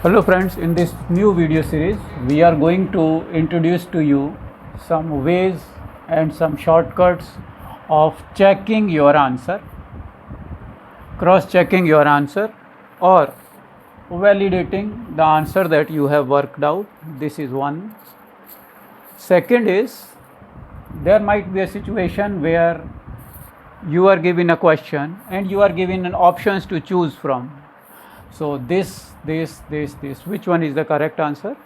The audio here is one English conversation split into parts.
Hello friends, in this new video series we are going to introduce to you some ways and some shortcuts of checking your answer, cross checking your answer or validating the answer that you have worked out. This is one. Second is, there might be a situation where you are given a question and you are given an options to choose from. So this, which one is the correct answer?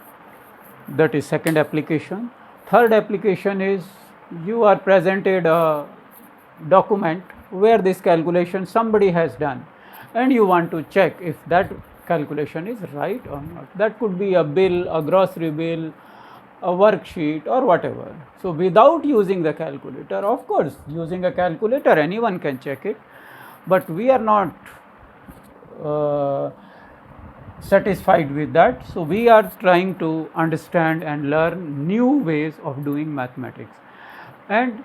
That is second application. Third application is, you are presented a document where this calculation somebody has done and you want to check if that calculation is right or not. That could be a bill, a grocery bill, a worksheet or whatever. So without using the calculator, of course using a calculator anyone can check it, but we are not satisfied with that. So we are trying to understand and learn new ways of doing mathematics, and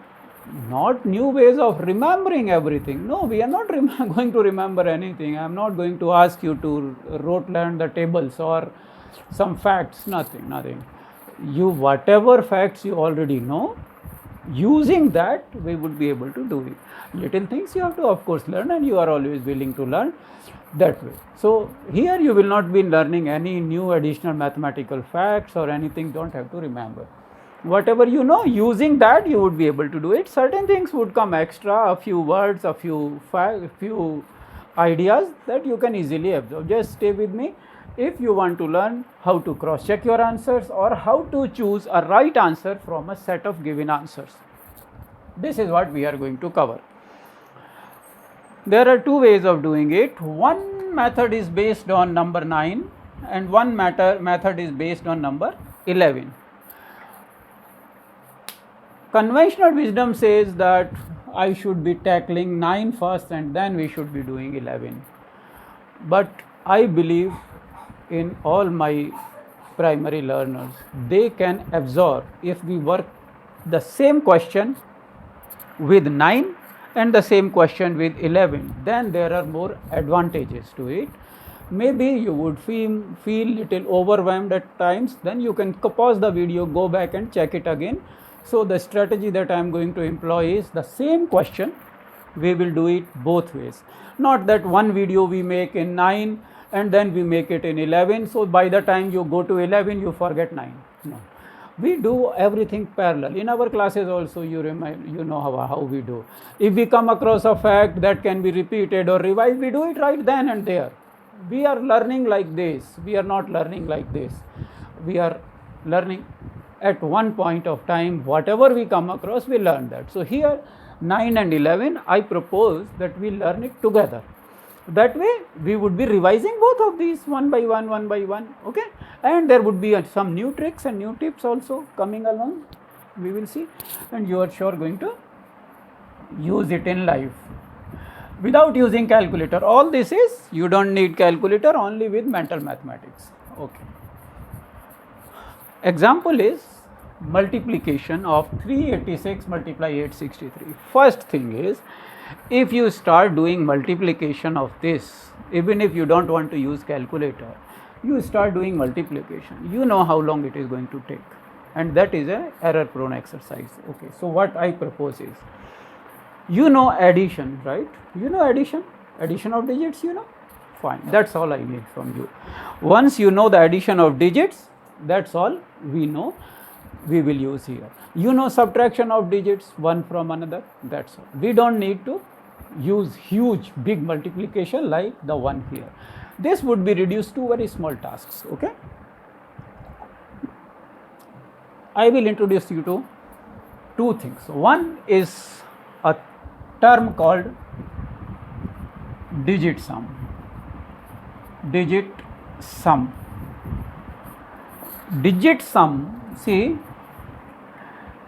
not new ways of remembering everything. No, we are not going to remember anything. I am not going to ask you to rote learn the tables or some facts. Nothing. You, whatever facts you already know, using that we would be able to do it. Little things you have to of course learn, and you are always willing to learn that way. So here you will not be learning any new additional mathematical facts or anything. Don't have to remember. Whatever you know, using that you would be able to do it. Certain things would come extra, a few words, a few ideas that you can easily absorb. Just stay with me. If you want to learn how to cross check your answers or how to choose a right answer from a set of given answers, this is what we are going to cover. There are two ways of doing it. One method is based on number 9 and one method is based on number 11. Conventional wisdom says that I should be tackling 9 first and then we should be doing 11. But I believe in all my primary learners, they can absorb if we work the same question with 9 and the same question with 11, then there are more advantages to it. Maybe you would feel little overwhelmed at times, then you can pause the video, go back and check it again. So the strategy that I am going to employ is the same question, we will do it both ways. Not that one video we make in 9 and then we make it in 11, so by the time you go to 11 you forget 9. No, we do everything parallel. In our classes also you know how we do. If we come across a fact that can be repeated or revised, we do it right then and there. We are learning like this. We are not learning like this. We are learning at one point of time. Whatever we come across, we learn that. So here 9 and 11, I propose that we learn it together. That way we would be revising both of these one by one, okay? And there would be some new tricks and new tips also coming along, we will see, and you are sure going to use it in life without using calculator. All this is, you don't need calculator, only with mental mathematics, okay? Example is multiplication of 386 multiply 863. First thing is, if you start doing multiplication of this, even if you don't want to use calculator, you start doing multiplication, you know how long it is going to take, and that is an error prone exercise, okay? So what I propose is, you know addition, right? You know addition of digits, you know? Fine, that's all I need from you. Once you know the addition of digits, that's all we know, we will use here. You know subtraction of digits, one from another, that's all. We don't need to use huge big multiplication like the one here. This would be reduced to very small tasks, okay? I will introduce you to two things. One is a term called digit sum. Digit sum, see,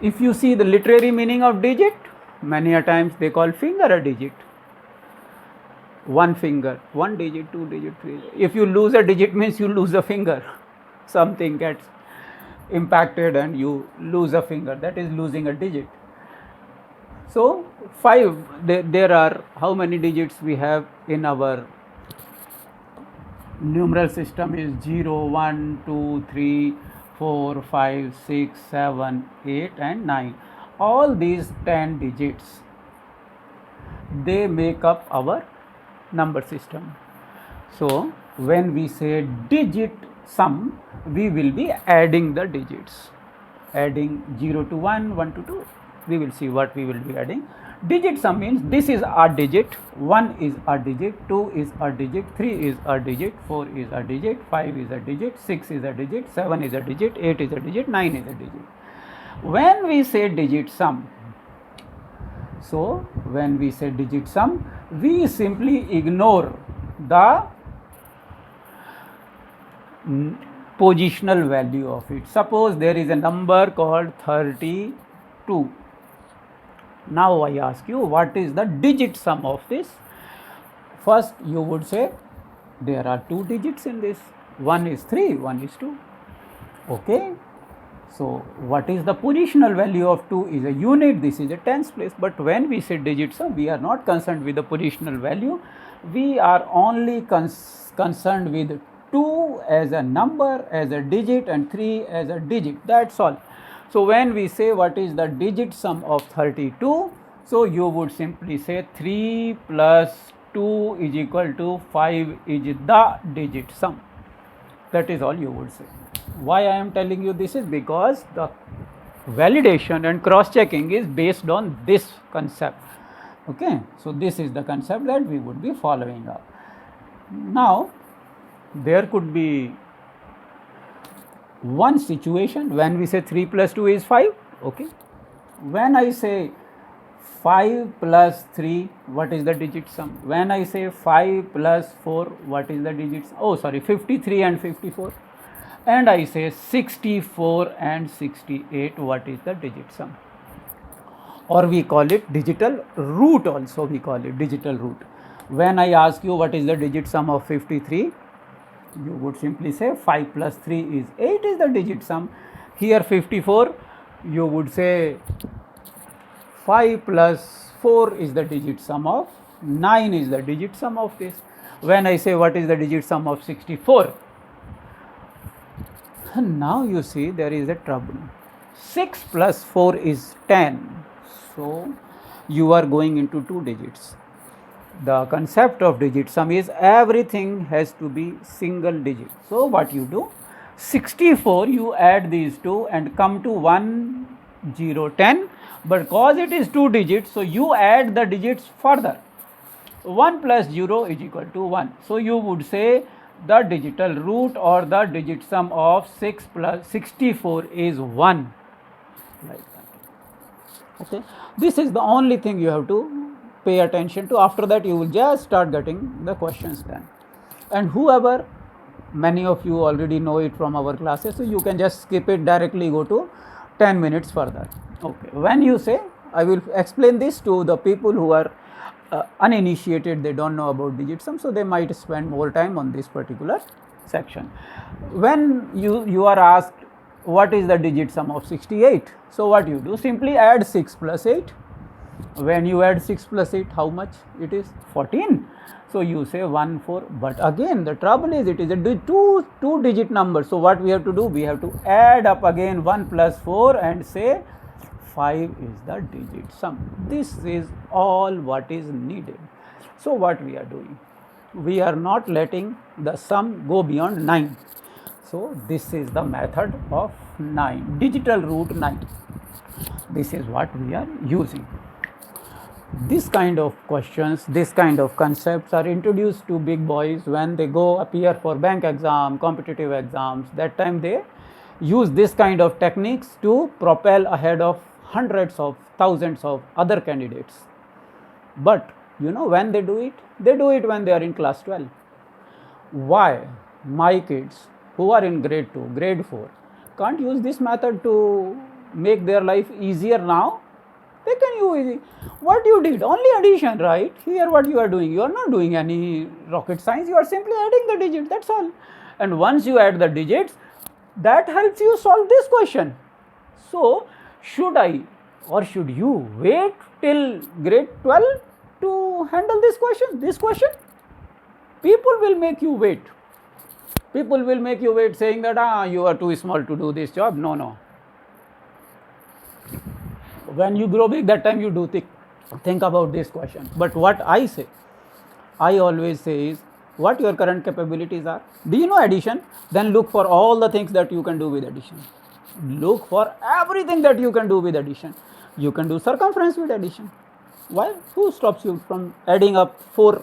if you see the literary meaning of digit, many a times they call finger a digit. One finger, one digit, two digit, three. If you lose a digit, means you lose a finger. Something gets impacted and you lose a finger, that is losing a digit. So 5, there are how many digits we have in our numeral system is 0, 1, 2, 3, 4, 5, 6, 7, 8 and 9. All these 10 digits, they make up our number system. So when we say digit sum, we will be adding the digits, adding 0 to 1, 1 to 2. We will see what we will be adding. Digit sum means this is a digit, 1 is a digit, 2 is a digit, 3 is a digit, 4 is a digit, 5 is a digit, 6 is a digit, 7 is a digit, 8 is a digit, 9 is a digit. When we say digit sum, so when we say digit sum, we simply ignore the positional value of it. Suppose there is a number called 32. Now I ask you, what is the digit sum of this? First you would say there are two digits in this. One is 3, one is 2. Okay. So what is the positional value of 2 is a unit, this is a tens place. But when we say digit sum, we are not concerned with the positional value. We are only concerned with 2 as a number, as a digit, and 3 as a digit. That's all. So when we say what is the digit sum of 32, so you would simply say 3 plus 2 is equal to 5 is the digit sum. That is all you would say. Why I am telling you this is because the validation and cross checking is based on this concept. Okay, so this is the concept that we would be following up. Now there could be one situation when we say 3 plus 2 is 5. Okay, when I say 5 plus 3, what is the digit sum? When I say 5 plus 4, what is the digit sum? Oh sorry, 53 and 54. And I say 64 and 68, what is the digit sum? Or we call it digital root also, we call it digital root. When I ask you what is the digit sum of 53, you would simply say 5 plus 3 is 8 is the digit sum. Here 54, you would say 5 plus 4 is the digit sum of 9 is the digit sum of this. When I say what is the digit sum of 64, now you see there is a trouble. 6 plus 4 is 10. So you are going into two digits. The concept of digit sum is everything has to be single digit. So what you do, 64 you add these two and come to 1, 0, 10. But because it is two digits, so you add the digits further. 1 plus 0 is equal to 1. So you would say the digital root or the digit sum of 6 plus 64 is 1. Like that. Okay. This is the only thing you have to pay attention to. After that you will just start getting the questions done. And whoever, many of you already know it from our classes, so you can just skip it, directly go to 10 minutes further. Okay. When you say, I will explain this to the people who are uninitiated, they don't know about digit sum, so they might spend more time on this particular section. When you are asked what is the digit sum of 68, so what you do, simply add 6 plus 8. When you add 6 plus 8, how much it is? 14. So you say 1, 4. But again the trouble is it is a two digit number. So what we have to do, we have to add up again 1 plus 4 and say 5 is the digit sum. This is all what is needed. So what we are doing, we are not letting the sum go beyond 9. So this is the method of 9, digital root 9. This is what we are using. This kind of questions, this kind of concepts are introduced to big boys when they go appear for bank exam, competitive exams. That time they use this kind of techniques to propel ahead of hundreds of thousands of other candidates. But you know when they do it when they are in class 12. Why my kids who are in grade 2, grade 4 can't use this method to make their life easier now? They can use what you did, only addition, right? Here what you are doing, you are not doing any rocket science, you are simply adding the digits, that's all. And once you add the digits, that helps you solve this question. So should I or should you wait till grade 12 to handle this question? People will make you wait. People will make you wait saying that you are too small to do this job. No. When you grow big, that time you do think about this question. But what I always say is, what your current capabilities are. Do you know addition? Then look for all the things that you can do with addition. Look for everything that you can do with addition. You can do circumference with addition. Why? Who stops you from adding up 4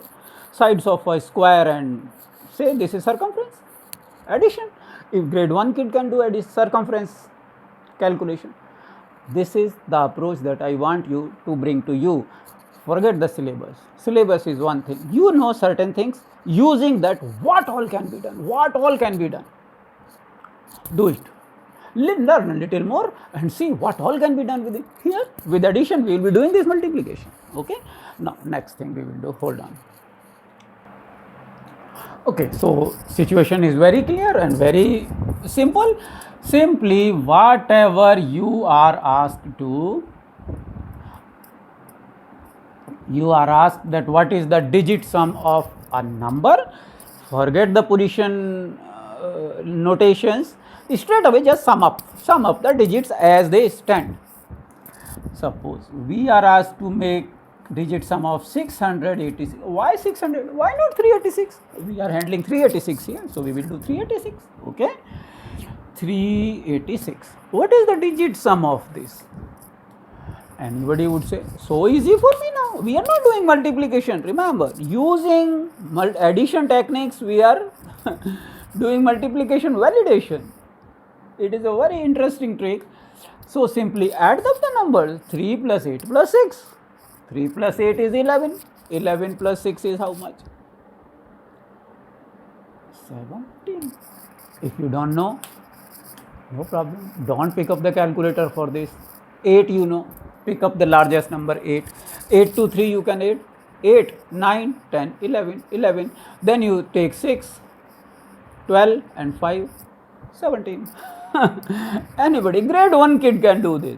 sides of a square and say this is circumference? Addition. If grade 1 kid can do circumference calculation, this is the approach that I want you to bring to you. Forget the syllabus. Syllabus is one thing. You know certain things. Using that, what all can be done? What all can be done? Do it. Learn a little more and see what all can be done with it. Here, with addition, we will be doing this multiplication. Okay. Now, next thing we will do. Hold on. Okay. So, situation is very clear and very simple. Simply, whatever you are asked to, you are asked that what is the digit sum of a number. Forget the position notations. Straight away just sum up the digits as they stand. Suppose we are asked to make digit sum of 686. Why 600? Why not 386? We are handling 386 here, so we will do 386. Okay, 386. What is the digit sum of this? Anybody would say, so easy for me now. We are not doing multiplication. Remember, using addition techniques, we are doing multiplication validation. It is a very interesting trick. So simply add up the numbers. 3 plus 8 plus 6. 3 plus 8 is 11. 11 plus 6 is how much? 17. If you don't know, no problem. Don't pick up the calculator for this. 8 you know. Pick up the largest number 8. 8 to 3 you can add. 8, 9, 10, 11, 11. Then you take 6, 12 and 5, 17. Anybody, grade 1 kid can do this.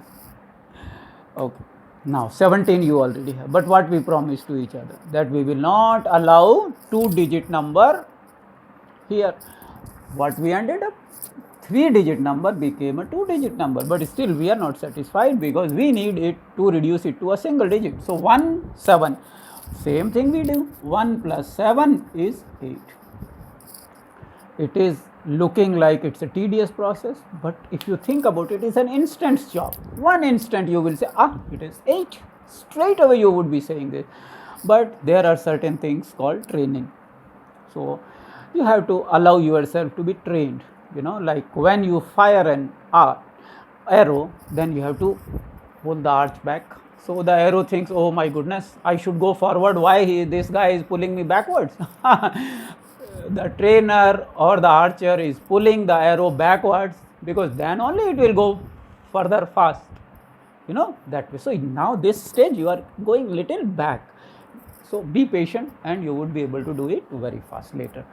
Okay. Now 17 you already have. But what we promise to each other? That we will not allow 2-digit number here. What we ended up? 3-digit number became a 2-digit number, but still we are not satisfied because we need it to reduce it to a single digit. So 1, 7. Same thing we do. 1 plus 7 is 8. It is looking like it's a tedious process, but if you think about it, it's an instant job. One instant you will say, it is 8. Straight away you would be saying this. But there are certain things called training. So you have to allow yourself to be trained. You know, like when you fire an arrow, then you have to pull the arch back. So the arrow thinks, oh my goodness, I should go forward. Why this guy is pulling me backwards? The trainer or the archer is pulling the arrow backwards, because then only it will go further fast. You know, that way. So now this stage you are going little back. So be patient and you would be able to do it very fast later.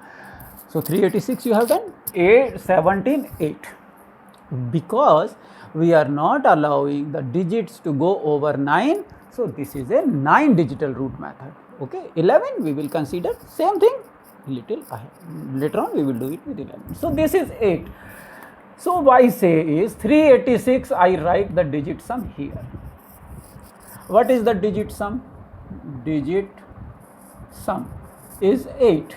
So 386 you have done. 8, 17, 8. Because we are not allowing the digits to go over 9. So this is a 9-digital root method. Okay. 11 we will consider. Same thing. Little ahead. Later on we will do it with 11. So this is 8. So what I say is 386, I write the digit sum here. What is the digit sum? Digit sum is 8.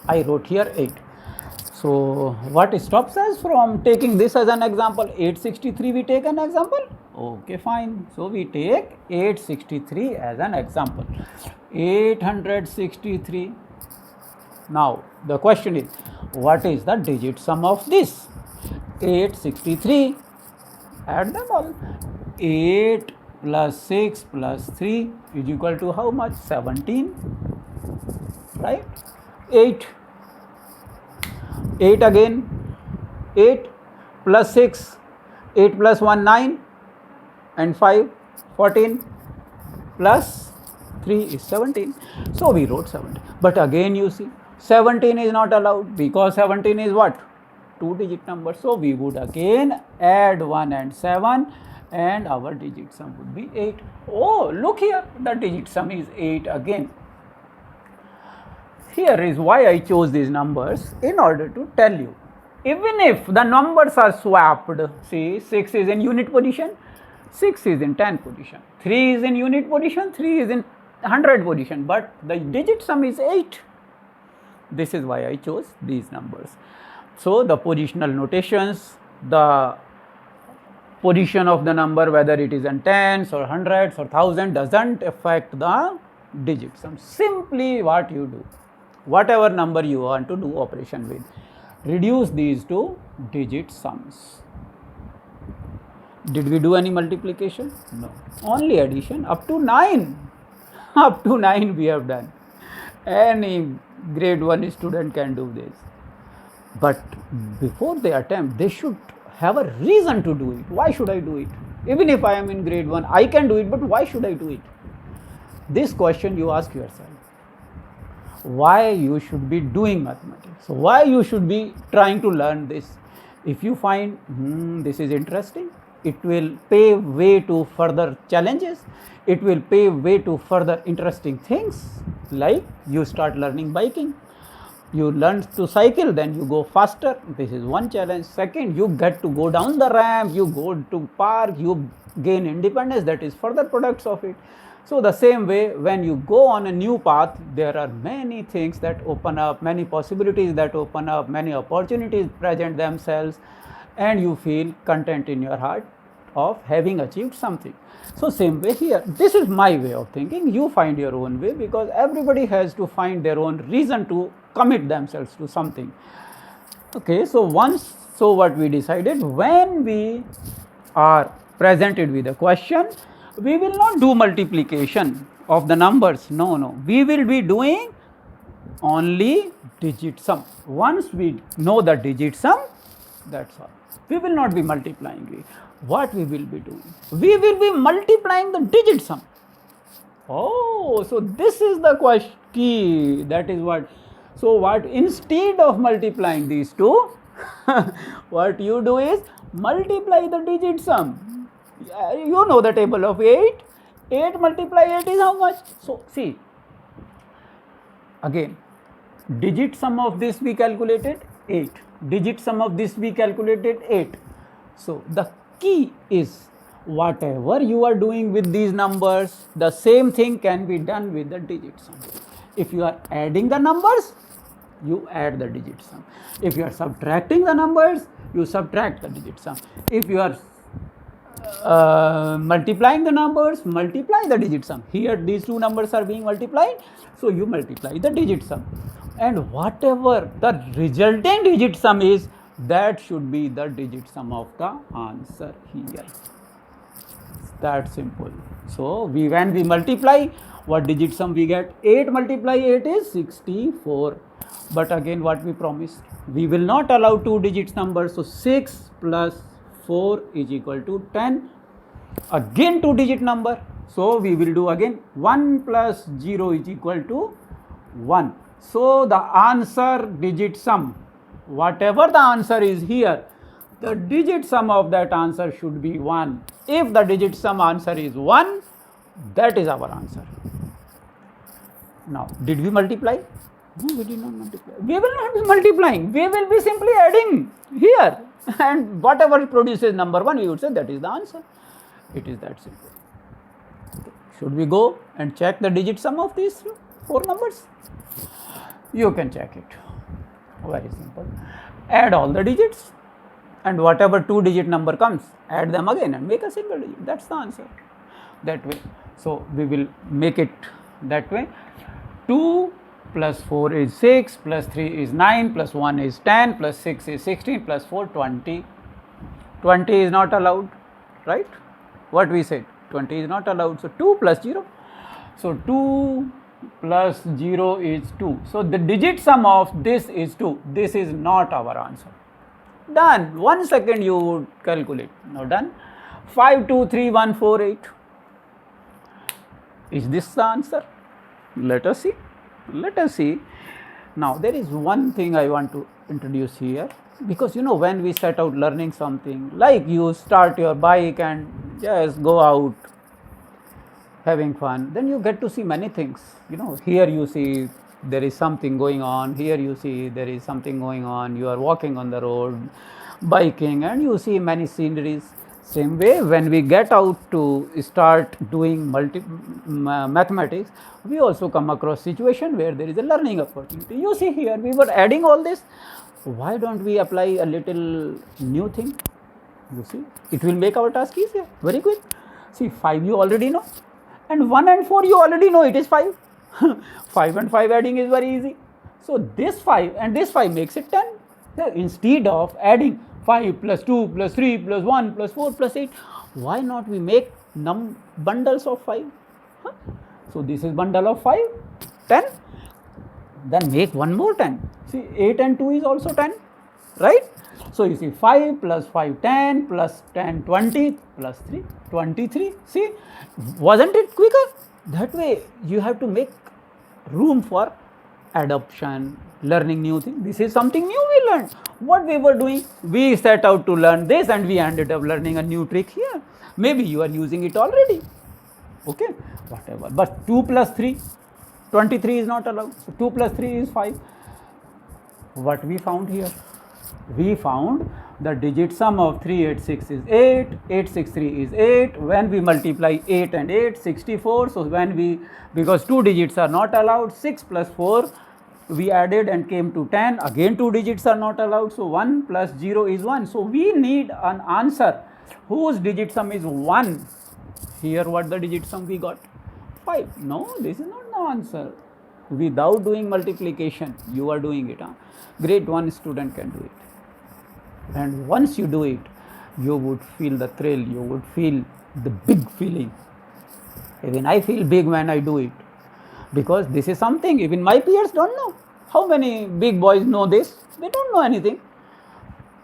I wrote here 8. So what stops us from taking this as an example? 863 we take an example? Okay, fine. So we take 863 as an example. 863. Now the question is, what is the digit sum of this? 863. Add them all. 8 plus 6 plus 3 is equal to how much? 17. Right? 8. 8 again. 8 plus 6. 8 plus 1, 9. And 5, 14. Plus 3 is 17. So we wrote 17. But again you see, 17 is not allowed because 17 is what? 2-digit number. So we would again add 1 and 7 and our digit sum would be 8. Oh, look here, the digit sum is 8 again. here is why I chose these numbers, in order to tell you. Even if the numbers are swapped, see 6 is in unit position, 6 is in 10 position, 3 is in unit position, 3 is in 100 position, but the digit sum is 8. This is why I chose these numbers. So the positional notations, the position of the number, whether it is in tens or hundreds or thousand, doesn't affect the digit sum. Simply what you do, whatever number you want to do operation with, reduce these to digit sums. Did we do any multiplication? No. Only addition up to 9. Up to 9 we have done. Any grade 1 student can do this. But before they attempt, they should have a reason to do it. Why should I do it? Even if I am in grade 1, I can do it, but why should I do it? This question you ask yourself. Why you should be doing mathematics? Why you should be trying to learn this? If you find this is interesting, it will pave way to further challenges. It will pave way to further interesting things, like you start learning biking. You learn to cycle, then you go faster. This is one challenge. Second, you get to go down the ramp, you go to park, you gain independence. That is further products of it. So the same way, when you go on a new path, there are many things that open up, many possibilities that open up, many opportunities present themselves, and you feel content in your heart of having achieved something. So same way here, this is my way of thinking. You find your own way, because everybody has to find their own reason to commit themselves to something. Okay, so what we decided, when we are presented with a question, we will not do multiplication of the numbers. No, we will be doing only digit sum. Once we know the digit sum, that's all. We will not be multiplying it. What we will be doing? We will be multiplying the digit sum. Oh, so this is the key. That is what. So what, instead of multiplying these two, what you do is multiply the digit sum. You know the table of 8. 8 multiply 8 is how much? So see, again, digit sum of this we calculated 8. Digit sum of this we calculated 8. So the key is, whatever you are doing with these numbers, the same thing can be done with the digit sum. If you are adding the numbers, you add the digit sum. If you are subtracting the numbers, you subtract the digit sum. If you are multiplying the numbers, multiply the digit sum. Here these two numbers are being multiplied, so you multiply the digit sum. And whatever the resulting digit sum is, that should be the digit sum of the answer here. It's that simple. So when we multiply, what digit sum we get? 8 multiply 8 is 64. But again, what we promised, we will not allow two digit numbers. So 6 plus 4 is equal to 10. Again two digit number. So we will do again 1 plus 0 is equal to 1. So the answer digit sum, whatever the answer is here, the digit sum of that answer should be 1. If the digit sum answer is 1, that is our answer. Now, did we multiply? No, we did not multiply. We will not be multiplying. We will be simply adding here. And whatever produces number 1, we would say that is the answer. It is that simple. Should we go and check the digit sum of these 4 numbers? You can check it. Very simple. Add all the digits, and whatever 2 digit number comes, add them again and make a single digit. That's the answer. That way. So we will make it that way. 2 plus 4 is 6, plus 3 is 9, plus 1 is 10, plus 6 is 16, plus 4 20. 20 is not allowed, right? What we said, 20 is not allowed. So 2 plus 0. So 2 plus 0 is 2. So the digit sum of this is 2. This is not our answer. Done. 1 second you would calculate. Now done. 5, 2, 3, 1, 4, 8. Is this the answer? Let us see. Let us see. Now there is one thing I want to introduce here, because when we set out learning something, like you start your bike and just go out having fun, then you get to see many things. Here you see there is something going on. Here you see there is something going on. You are walking on the road, biking, and you see many sceneries. Same way, when we get out to start doing mathematics, we also come across situation where there is a learning opportunity. You see here, we were adding all this. Why don't we apply a little new thing? You see, it will make our task easier, very quick. See, 5 you already know, and 1 and 4 you already know it is 5. 5 and 5 adding is very easy. So this 5 and this 5 makes it 10. So instead of adding 5 plus 2 plus 3 plus 1 plus 4 plus 8, why not we make bundles of 5? So this is bundle of 5, 10. Then make one more 10. See, 8 and 2 is also 10, right? So you see 5 plus 5, 10 plus 10, 20 plus 3, 23. See, wasn't it quicker? That way you have to make room for adoption, learning new things. This is something new we learned. What we were doing, we set out to learn this and we ended up learning a new trick here. Maybe you are using it already. Okay, whatever. But 2 plus 3, 23 is not allowed. So 2 plus 3 is 5. What we found here? We found the digit sum of 386 is 8, 863 is 8. When we multiply 8 and 8, 64. So when we, because 2 digits are not allowed, 6 plus 4 we added and came to 10. Again 2 digits are not allowed. So 1 plus 0 is 1. So we need an answer whose digit sum is 1. Here what the digit sum we got? 5. No, this is not the answer. Without doing multiplication, you are doing it. Grade 1 student can do it. And once you do it, you would feel the thrill, you would feel the big feeling. Even I feel big when I do it, because this is something even my peers don't know. How many big boys know this? They don't know anything.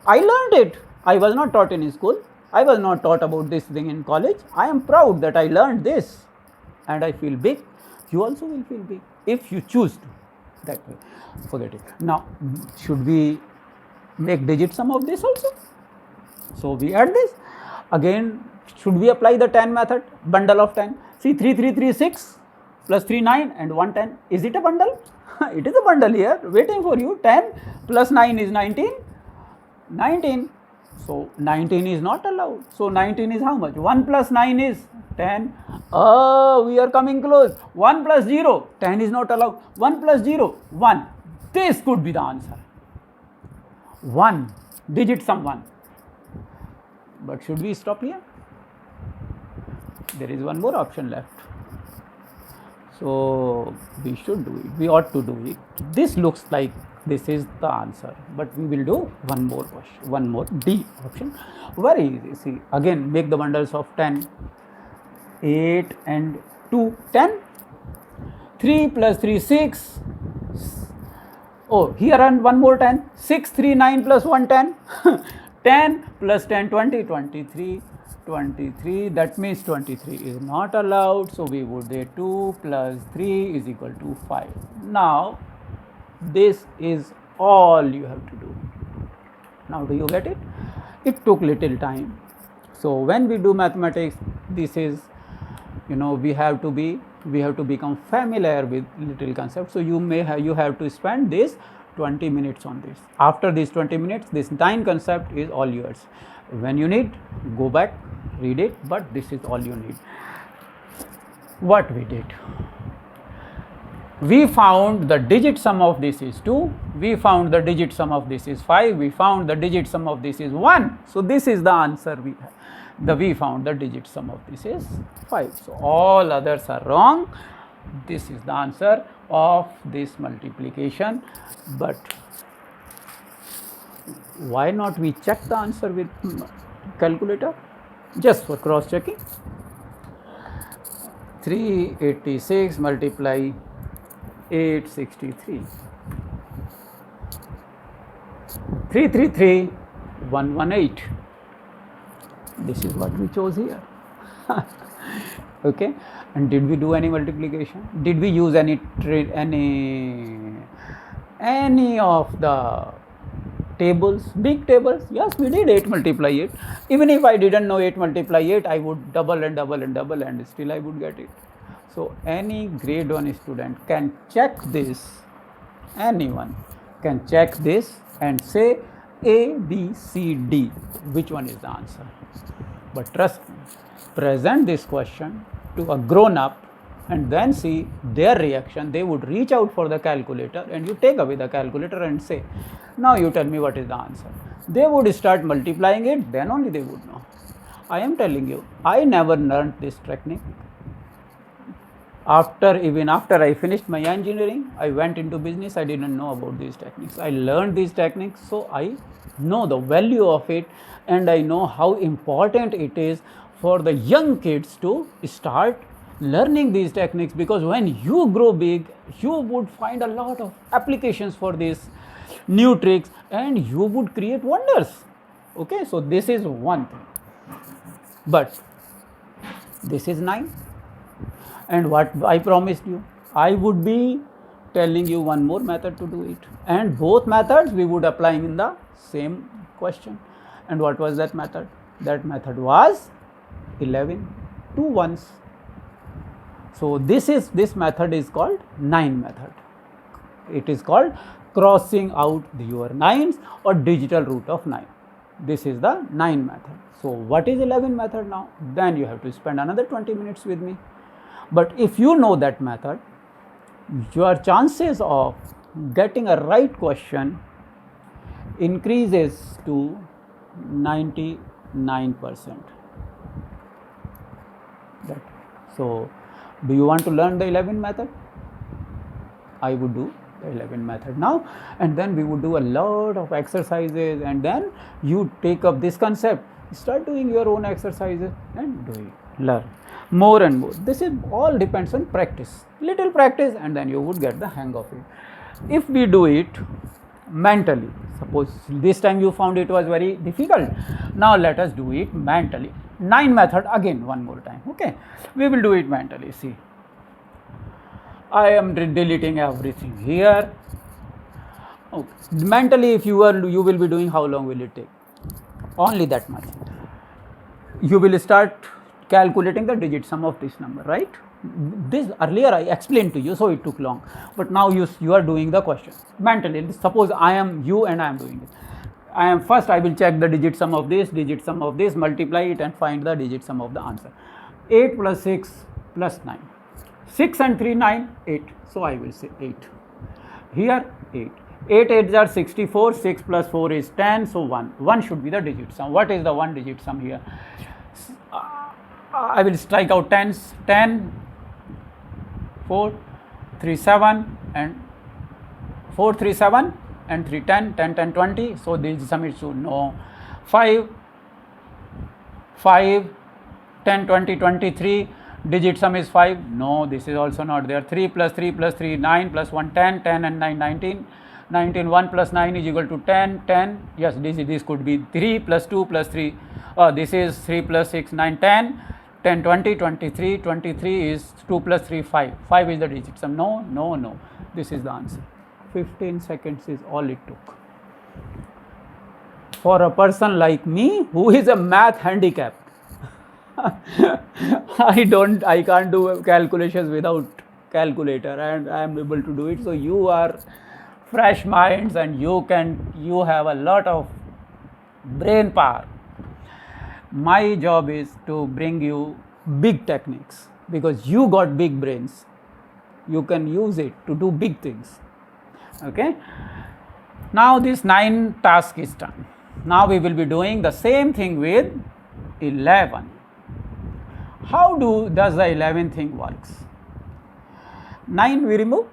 I learned it. I was not taught in school. I was not taught about this thing in college. I am proud that I learned this and I feel big. You also will feel big if you choose to. That way. Forget it. Now, should we make digit sum of this also? So we add this. Again, should we apply the 10 method? Bundle of 10. See, 3, 3, 3, 6 plus 3, 9 and 1, 10. Is it a bundle? It is a bundle here waiting for you. 10 plus 9 is 19. 19. So 19 is not allowed. So 19 is how much? 1 plus 9 is 10. Oh, we are coming close. 1 plus 0. 10 is not allowed. 1 plus 0. 1. This could be the answer. 1. Digit sum 1. But should we stop here? There is one more option left. So we should do it. We ought to do it. This looks like this is the answer, but we will do one more question, one more D option. Very easy. See, again make the bundles of 10. 8 and 2, 10. 3 plus 3, 6. Oh, here and one more 10. 6, 3, 9 plus 1, 10. 10 plus 10, 20, 23. 23, that means 23 is not allowed. So we would say 2 plus 3 is equal to 5. Now, this is all you have to do. Now, do you get it? It took little time. So when we do mathematics, this is, we have to become familiar with little concepts. So you have to spend this 20 minutes on this. After these 20 minutes, this 9 concept is all yours. When you need, go back, read it, but this is all you need. What we did? We found the digit sum of this is 2, we found the digit sum of this is 5, we found the digit sum of this is 1. So this is the answer we have. We found the digit sum of this is 5. So all others are wrong. This is the answer of this multiplication. But why not we check the answer with calculator just for cross checking? 386 multiply 863. 333 118. This is what we chose here. Okay, and did we do any multiplication? Did we use any of the tables, big tables? Yes, we did 8 multiply 8. Even if I didn't know 8 multiply 8, I would double and double and double and still I would get it. So any grade 1 student can check this Anyone can check this and say A, B, C, D. Which one is the answer? But trust me, present this question to a grown up and then see their reaction. They would reach out for the calculator and you take away the calculator and say, now you tell me what is the answer. They would start multiplying it, then only they would know. I am telling you, I never learned this technique. Even after I finished my engineering, I went into business. I didn't know about these techniques. I learned these techniques, so I know the value of it, and I know how important it is for the young kids to start learning these techniques, because when you grow big, you would find a lot of applications for these new tricks and you would create wonders. Okay, so this is one thing. But this is 9. And what I promised you, I would be telling you one more method to do it. And both methods we would apply in the same question. And what was that method? That method was 11 to 1s. So this method is called 9 method. It is called crossing out your 9s or digital root of 9. This is the 9 method. So what is 11 method now? Then you have to spend another 20 minutes with me. But if you know that method, your chances of getting a right question increases to 99%. So, do you want to learn the 11 method? I would do the 11 method now, and then we would do a lot of exercises, and then you take up this concept, start doing your own exercises and do it, learn more and more. This is all depends on practice, little practice, and then you would get the hang of it. If we do it mentally, suppose this time you found it was very difficult, now let us do it mentally. 9 method again one more time. Okay, we will do it mentally. See, I am deleting everything here. Okay. Mentally, if you will be doing, how long will it take? Only that much. You will start calculating the digit sum of this number, right? This earlier I explained to you, so it took long. But now you are doing the question mentally. Suppose I am you and I am doing it. I will check the digit sum of this, multiply it and find the digit sum of the answer. 8 plus 6 plus 9. 6 and 3, 9, 8. So I will say 8. Here 8. 8 8s are 64, 6 plus 4 is 10, so 1. 1 should be the digit sum. What is the one digit sum here? I will strike out 10s. 10, 4, 3, 7 and 4, 3, 7 and 3, 10, 10, 10, 20. So this sum is should know 5, 10, 20, 23. Digit sum is 5. No, this is also not there. 3 plus 3 plus 3, 9 plus 1, 10, 10 and 9, 19. 19, 1 plus 9 is equal to 10, 10. Yes, this could be 3 plus 2 plus 3. This is 3 plus 6, 9, 10. 10, 20, 23. 23 is 2 plus 3, 5. 5 is the digit sum. No, no, no. This is the answer. 15 seconds is all it took. For a person like me who is a math handicapped, I can't do calculations without calculator, and I am able to do it. So you are fresh minds and you have a lot of brain power. My job is to bring you big techniques, because you got big brains. You can use it to do big things. Okay. Now this 9 task is done. Now we will be doing the same thing with 11. How does the 11 thing works? 9 we remove.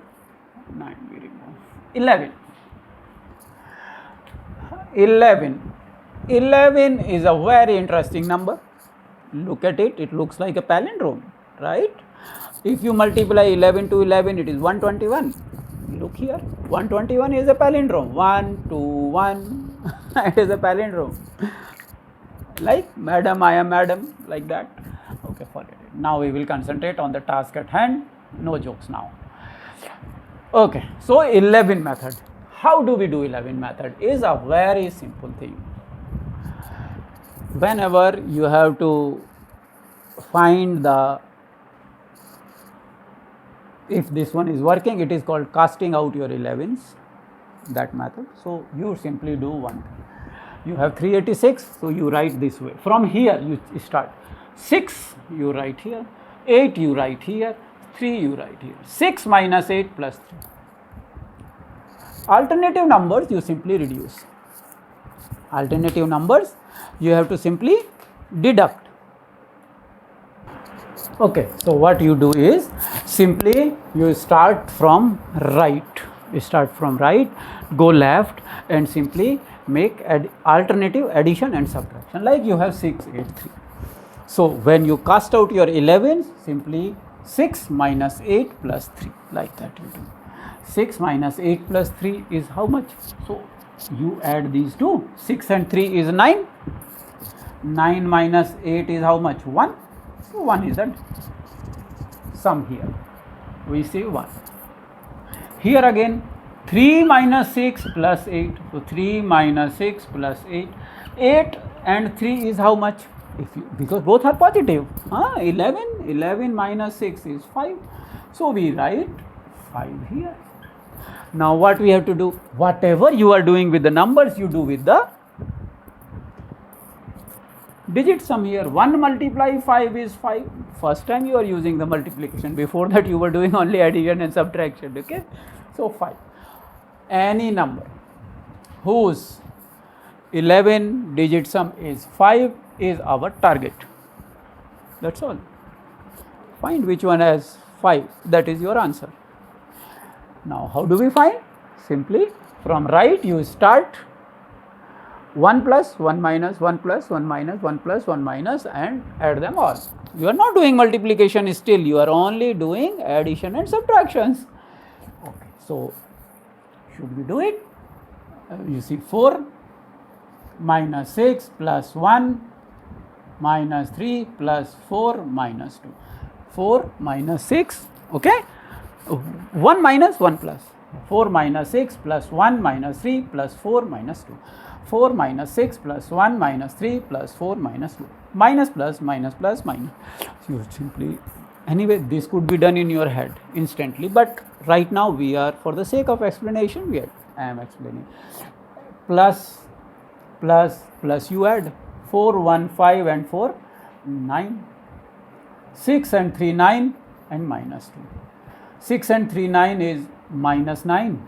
9 we remove. 11. 11 is a very interesting number. Look at it. It looks like a palindrome, right? If you multiply 11 to 11, it is 121. Look here. 121 is a palindrome. 1 to 1. It is a palindrome. Like madam, I am madam, like that. Okay, forget it. Now we will concentrate on the task at hand. No jokes now. Okay, so 11 method. How do we do 11 method? Is a very simple thing. Whenever you have to find the If this one is working, it is called casting out your 11s, that method. So you simply do one thing. You have 386, so you write this way. From here you start. 6 you write here, 8 you write here, 3 you write here. 6 minus 8 plus 3. Alternative numbers you simply reduce. Alternative numbers you have to simply deduct. Okay, so what you do is simply you start from right. You start from right, go left, and simply make alternative addition and subtraction. Like you have 6, 8, 3. So when you cast out your 11s, simply 6 minus 8 plus 3, like that you do. 6 minus 8 plus 3 is how much? So you add these two. 6 and 3 is 9. 9 minus 8 is how much? 1. So 1 is that sum here. We see 1. Here again 3 minus 6 plus 8. So 3 minus 6 plus 8. 8 and 3 is how much? Because both are positive. 11 minus 6 is 5. So we write 5 here. Now what we have to do? Whatever you are doing with the numbers, you do with the digit sum here. 1 multiply 5 is 5. First time you are using the multiplication. Before that you were doing only addition and subtraction. Okay. So 5. Any number whose 11 digit sum is 5 is our target. That's all. Find which one has 5. That is your answer. Now how do we find? Simply from right you start 1 plus 1 minus 1 plus 1 minus 1 plus 1 minus and add them all. You are not doing multiplication still, you are only doing addition and subtractions. Okay, so should we do it? You see 4 minus 6 plus 1 minus 3 plus 4 minus 2. 4 minus 6, okay? 1 minus 1 plus. 4 minus 6 plus 1 minus 3 plus 4 minus 2. 4 minus 6 plus 1 minus 3 plus 4 minus 2. Minus plus minus plus minus. So you simply, anyway, this could be done in your head instantly, but right now we are, for the sake of explanation, I am explaining. Plus, plus, plus you add 4, 1, 5 and 4, 9. 6 and 3, 9 and minus 2. 6 and 3, 9 is minus 9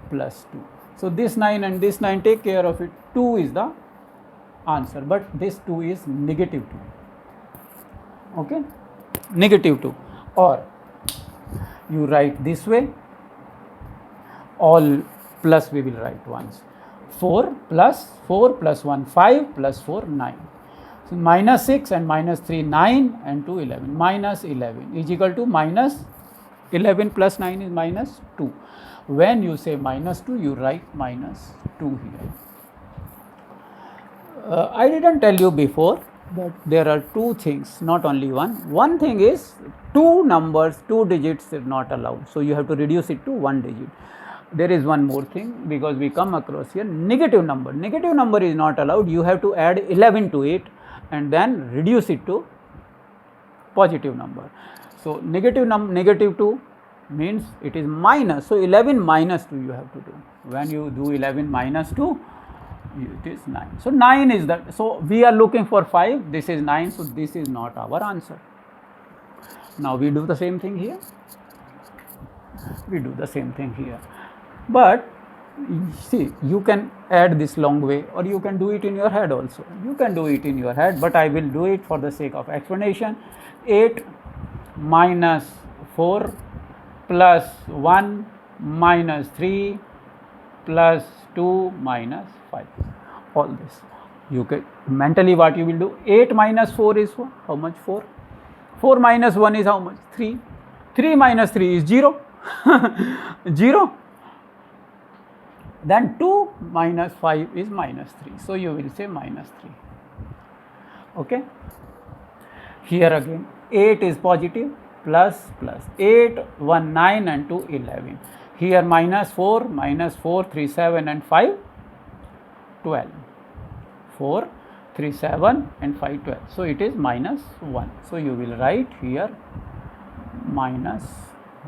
plus 2. So this 9 and this 9, take care of it. 2 is the answer, but this 2 is negative 2. Okay, negative 2. Or you write this way, all plus we will write once. 4 plus 1, 5 plus 4, 9. So minus 6 and minus 3, 9 and 2, 11. Minus 11 is equal to minus 11 plus 9 is minus 2. When you say minus 2, you write minus 2 here. I didn't tell you before that there are two things, not only one. One thing is two numbers, 2 digits is not allowed. So you have to reduce it to 1 digit. There is one more thing, because we come across here negative number. Negative number is not allowed. You have to add 11 to it and then reduce it to positive number. So negative 2 means it is minus. So 11 minus 2 you have to do. When you do 11 minus 2, it is 9. So 9 is that. So we are looking for 5. This is 9. So this is not our answer. Now we do the same thing here. We do the same thing here. But see, you can add this long way, or you can do it in your head also. You can do it in your head, but I will do it for the sake of explanation. 8 minus 4 plus 1 minus 3 plus 2 minus 5. All this. You can mentally what you will do. 8 minus 4 is how much? 4. 4 minus 1 is how much? 3. 3 minus 3 is 0. 0. Then 2 minus 5 is minus 3. So you will say minus 3. Okay. Here again 8 is positive, plus 8, 1, 9 and 2, 11. Here minus 4, 3, 7 and 5, 12. 4, 3, 7 and 5, 12. So it is minus 1. So you will write here minus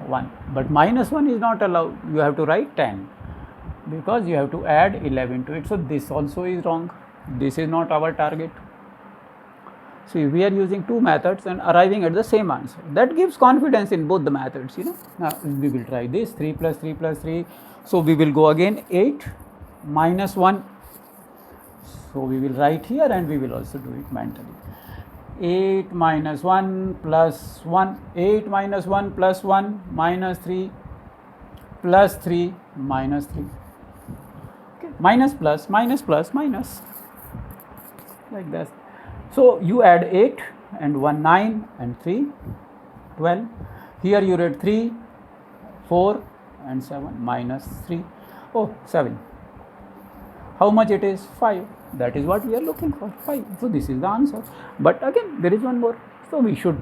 1. But minus 1 is not allowed. You have to write 10 because you have to add 11 to it. So this also is wrong. This is not our target. See, we are using two methods and arriving at the same answer. That gives confidence in both the methods, you know. Now we will try this 3 plus 3 plus 3. So we will go again 8 minus 1. So we will write here and we will also do it mentally. 8 minus 1 plus 1. 8 minus 1 plus 1 minus 3 plus 3 minus 3. Okay. Minus plus minus plus minus. Like that. So you add 8 and 1 9 and 3 12. Here you read 3 4 and 7 minus 3. Oh, 7. How much it is? 5. That is what we are looking for, 5. So this is the answer. But again, there is one more. So we should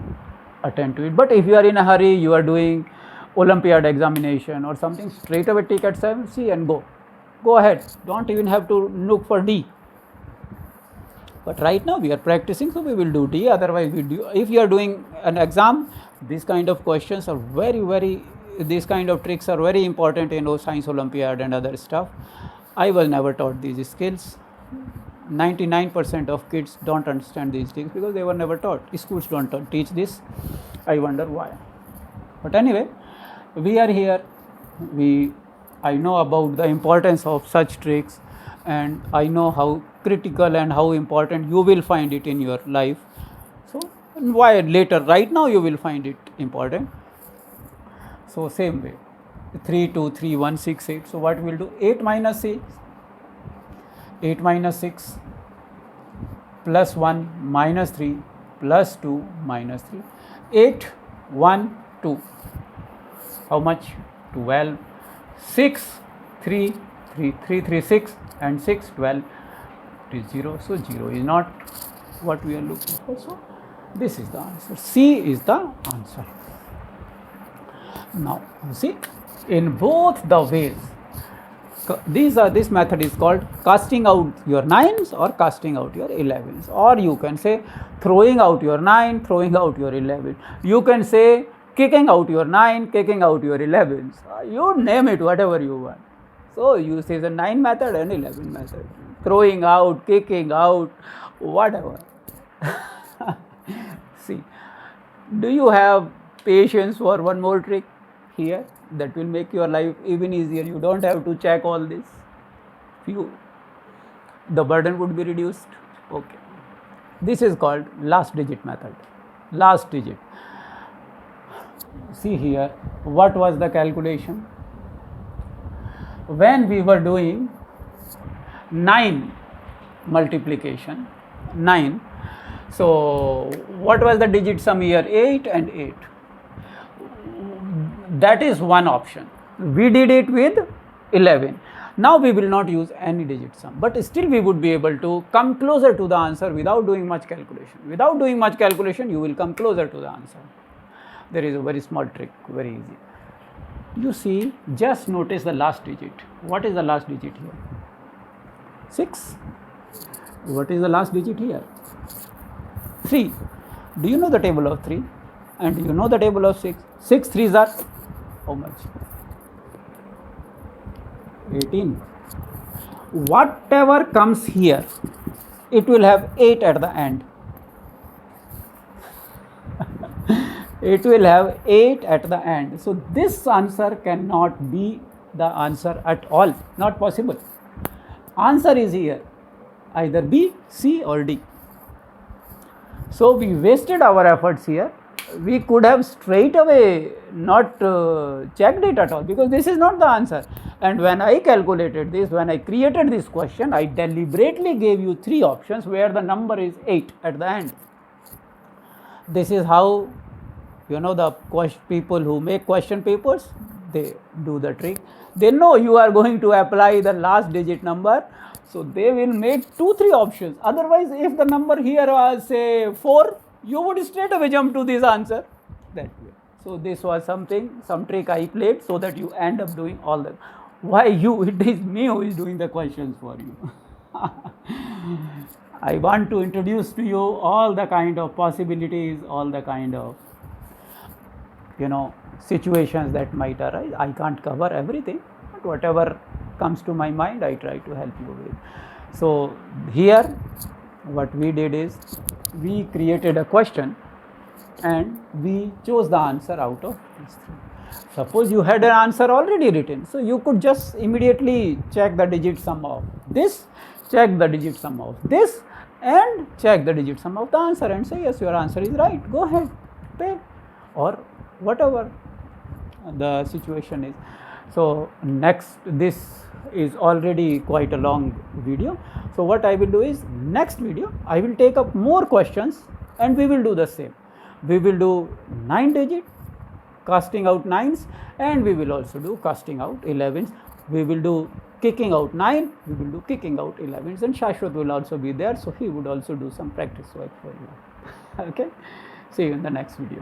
attend to it. But if you are in a hurry, you are doing Olympiad examination or something, straight away take at 7C and go. Go ahead. Don't even have to look for D. But right now we are practicing, so we will do D. Otherwise, we do. If you are doing an exam, these kind of questions are these kind of tricks are very important in Science Olympiad and other stuff. I was never taught these skills. 99% of kids don't understand these things because they were never taught. Schools don't teach this. I wonder why. But anyway, we are here. I know about the importance of such tricks, and I know how critical and how important you will find it in your life. So why later, right now you will find it important. So same way, 3 2 3 1 6 8. So what we will do? 8 minus 6, 8 minus 6 plus 1 minus 3 plus 2 minus 3. 8 1 2. How much? 12. 6 3 3 3 3 6 and 6 12. It is 0. So 0 is not what we are looking for. So this is the answer. C is the answer. Now you see, in both the ways, this method is called casting out your 9s or casting out your 11s, or you can say throwing out your 9, throwing out your 11. You can say kicking out your 9, kicking out your 11s. You name it, whatever you want. So you say the 9 method and 11 method, throwing out, kicking out, whatever. See, do you have patience for one more trick here that will make your life even easier? You don't have to check all this. The burden would be reduced. Okay. This is called last digit method. Last digit. See here, what was the calculation? When we were doing 9 multiplication, 9. So what was the digit sum here? 8 and 8. That is one option. We did it with 11. Now we will not use any digit sum, but still we would be able to come closer to the answer without doing much calculation. Without doing much calculation, you will come closer to the answer. There is a very small trick, very easy. You see, just notice the last digit. What is the last digit here? 6. What is the last digit here? 3. Do you know the table of 3? And do you know the table of 6? 6 3s are how much? 18. Whatever comes here, it will have 8 at the end. It will have 8 at the end. So this answer cannot be the answer at all. Not possible. Answer is here. Either B, C or D. So we wasted our efforts here. We could have straight away not checked it at all, because this is not the answer. And when I calculated this, when I created this question, I deliberately gave you 3 options where the number is 8 at the end. This is how, the people who make question papers, they do the trick. They know you are going to apply the last digit number, so they will make 2-3 options. Otherwise, if the number here was say 4, you would straight away jump to this answer that way. So this was some trick I played so that you end up doing all that. Why you? It is me who is doing the questions for you. I want to introduce to you all the kind of possibilities, all the kind of situations that might arise. I can't cover everything, but whatever comes to my mind, I try to help you with. So here what we did is we created a question and we chose the answer out of these three. Suppose you had an answer already written, so you could just immediately check the digit sum of this, check the digit sum of this, and check the digit sum of the answer and say yes, your answer is right, go ahead, pay, or whatever the situation is. So next, this is already quite a long video, so what I will do is next video I will take up more questions and we will do the same. We will do 9 digit casting out 9s, and we will also do casting out 11s. We will do kicking out 9, we will do kicking out 11s, and Shashwat will also be there, so he would also do some practice work for you. Okay, see you in the next video.